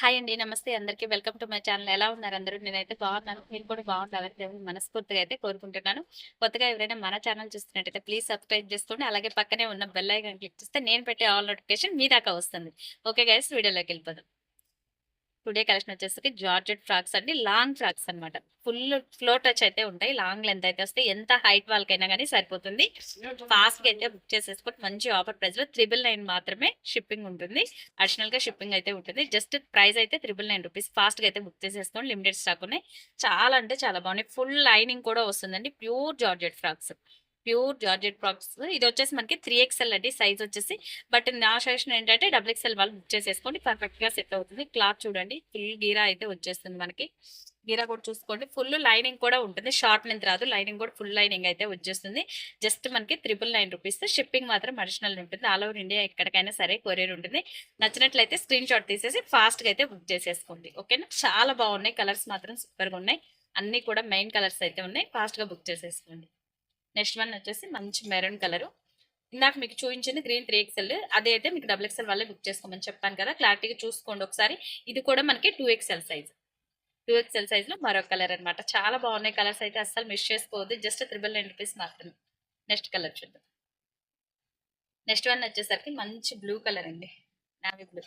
Hi అండి. నమస్తే అందరికీ. Welcome to my channel. ఎలా ఉన్నారు అందరూ? నేనైతే బాగున్నాను. మీరు కూడా బాగుండాలని దేవుని మనస్ఫూర్తిగా అయితే కోరుకుంటున్నాను. కొత్తగా ఎవరైనా మన ఛానల్ చూస్తున్నట్టయితే ప్లీజ్ సబ్స్క్రైబ్ చేసుకోండి. అలాగే పక్కనే ఉన్న బెల్ ఐకాన్ క్లిక్ చేస్తే నేను పెట్టే ఆల్ నోటిఫికేషన్ మీ దాకా వస్తుంది. ఓకే గైస్, వీడియోలోకి వెళ్ళిపోదాం. టుడే కలెక్షన్ వచ్చేసరికి జార్జెట్ ఫ్రాక్స్ అండి. లాంగ్ ఫ్రాక్స్ అనమాట. ఫుల్ ఫ్లో టచ్ అయితే ఉంటాయి. లాంగ్ లెంత్ అయితే వస్తే ఎంత హైట్ వాళ్ళకైనా కానీ సరిపోతుంది. ఫాస్ట్ గా అయితే బుక్ చేసేసుకొని మంచి ఆఫర్ ప్రైస్ లో 999 మాత్రమే షిప్పింగ్ ఉంటుంది. అడిషనల్ గా షిప్పింగ్ అయితే ఉంటుంది. జస్ట్ ప్రైస్ అయితే 999 రూపీస్. ఫాస్ట్ గా అయితే బుక్ చేసేసుకోండి. లిమిటెడ్ స్టాక్ ఉన్నాయి. చాలా అంటే చాలా బాగున్నాయి. ఫుల్ లైనింగ్ కూడా వస్తుందండి. Pure georgette frocks. Pure georgette frocks. ఇది వచ్చేసి మనకి 3XL అండి సైజ్ వచ్చేసి. బట్ నా సజెషన్ ఏంటంటే XXL వాళ్ళు బుక్ చేసేసుకోండి. పర్ఫెక్ట్ గా సెట్ అవుతుంది. క్లాత్ చూడండి, ఫుల్ గీరా అయితే వచ్చేస్తుంది మనకి. గీరా కూడా చూసుకోండి. ఫుల్ లైనింగ్ కూడా ఉంటుంది. షార్ట్ లెంత్ రాదు, లైనింగ్ కూడా ఫుల్ లైనింగ్ అయితే వచ్చేస్తుంది. జస్ట్ మనకి 999 రూపీస్. షిప్పింగ్ మాత్రం అడిషనల్ ఉంటుంది. ఆల్ ఓవర్ ఇండియా ఎక్కడికైనా సరే కొరియర్ ఉంటుంది. నచ్చినట్లయితే స్క్రీన్ షాట్ తీసేసి ఫాస్ట్ గా అయితే బుక్ చేసేసుకోండి. ఓకేనా? చాలా బాగున్నాయి. కలర్స్ మాత్రం సూపర్ గా ఉన్నాయి. అన్ని కూడా మెయిన్ కలర్స్ అయితే ఉన్నాయి. ఫాస్ట్ గా బుక్ చేసేసుకోండి. నెక్స్ట్ వన్ వచ్చేసి మంచి మెరూన్ కలర్. ఇందాక మీకు చూపించింది గ్రీన్ 3XL. అదే అయితే మీకు XXL వాళ్ళే బుక్ చేసుకోమని చెప్పాను కదా. క్లారిటీగా చూసుకోండి ఒకసారి. ఇది కూడా మనకి 2XL సైజ్. 2XL సైజ్ లో మరొక కలర్ అనమాట. చాలా బాగున్నాయి కలర్స్ అయితే, అస్సలు మిస్ చేసుకోవద్దు. జస్ట్ 999 రూపీస్ మాత్రమే. నెక్స్ట్ కలర్ చూద్దాం. నెక్స్ట్ వన్ వచ్చేసరికి మంచి బ్లూ కలర్ అండి. Navy blue.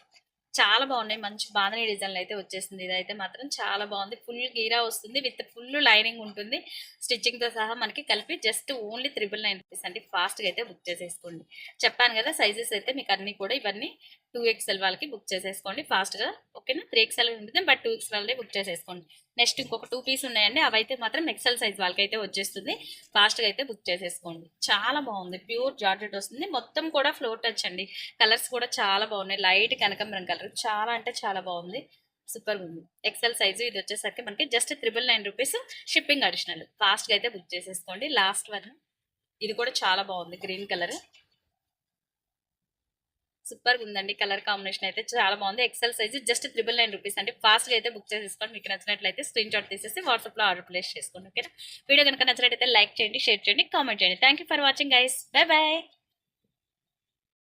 చాలా బాగున్నాయి. మంచి బాంధనీ డిజైన్లు అయితే వచ్చేసింది. ఇదైతే మాత్రం చాలా బాగుంది. ఫుల్ గీరా వస్తుంది విత్ ఫుల్ లైనింగ్ ఉంటుంది. స్టిచ్చింగ్ తో సహా మనకి కలిపి జస్ట్ ఓన్లీ 999 రూపీస్ అండి. ఫాస్ట్ గా అయితే బుక్ చేసేసుకోండి. చెప్పాను కదా సైజెస్ అయితే మీకు అన్ని కూడా ఇవన్నీ 2XL వాళ్ళకి బుక్ చేసేసుకోండి ఫాస్ట్ గా. ఓకేనా? 3XL ఉంటుంది బట్ 2XL వాళ్ళే బుక్ చేసేసుకోండి. నెక్స్ట్ ఇంకొక 2 పీస్ ఉన్నాయండి. అవైతే మాత్రం XL సైజ్ వాళ్ళకి అయితే వచ్చేస్తుంది. ఫాస్ట్ గా అయితే బుక్ చేసేసుకోండి. చాలా బాగుంది. ప్యూర్ జార్జెట్ వస్తుంది. మొత్తం కూడా ఫ్లోర్ టచ్ అండి. కలర్స్ కూడా చాలా బాగున్నాయి. లైట్ కనకంబరం కలర్. చాలా అంటే చాలా బాగుంది. సూపర్ ఉంది. XL size. ఇది వచ్చేసరికి మనకి just 999 rupees. Shipping additional. Fast గా అయితే బుక్ చేసేసుకోండి. Last one. ఇది కూడా చాలా బాగుంది. Green colour. సూపర్ ఉందండి. కలర్ కాంబినేషన్ అయితే చాలా బాగుంది. XL సైజ్ జస్ట్ 999 రూపీస్ అండి. ఫాస్ట్ గా అయితే బుక్ చేసేసుకోండి. మీకు నచ్చినట్లయితే స్క్రీన్ షాట్ తీసేసి వాట్సాప్ లో ఆర్డర్ ప్లేస్ చేసుకోండి. ఓకేనా? వీడియో కనుక నచ్చినట్లయితే లైక్ చేయండి, షేర్ చేయండి, కామెంట్ చేయండి. Thank for watching guys. By by.